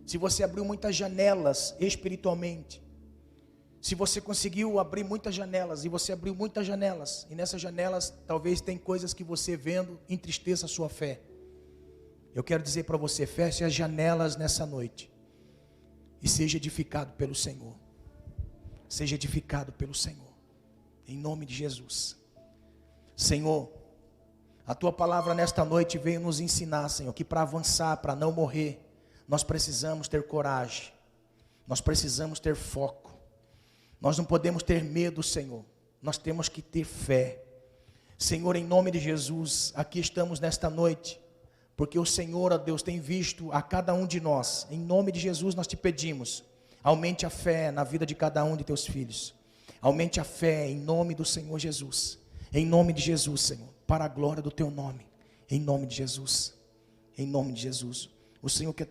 se você abriu muitas janelas espiritualmente, se você conseguiu abrir muitas janelas, e você abriu muitas janelas, e nessas janelas talvez tem coisas que você vendo entristeça a sua fé, Eu quero dizer para você, feche as janelas nessa noite e seja edificado pelo Senhor. Seja edificado pelo Senhor, em nome de Jesus. Senhor, a Tua palavra nesta noite veio nos ensinar, Senhor, que para avançar, para não morrer, nós precisamos ter coragem, nós precisamos ter foco, nós não podemos ter medo, Senhor, nós temos que ter fé. Senhor, em nome de Jesus, aqui estamos nesta noite, porque o Senhor, ó Deus, tem visto a cada um de nós. Em nome de Jesus nós te pedimos, aumente a fé na vida de cada um de teus filhos, aumente a fé em nome do Senhor Jesus, em nome de Jesus, Senhor, para a glória do teu nome, em nome de Jesus, em nome de Jesus. O Senhor quer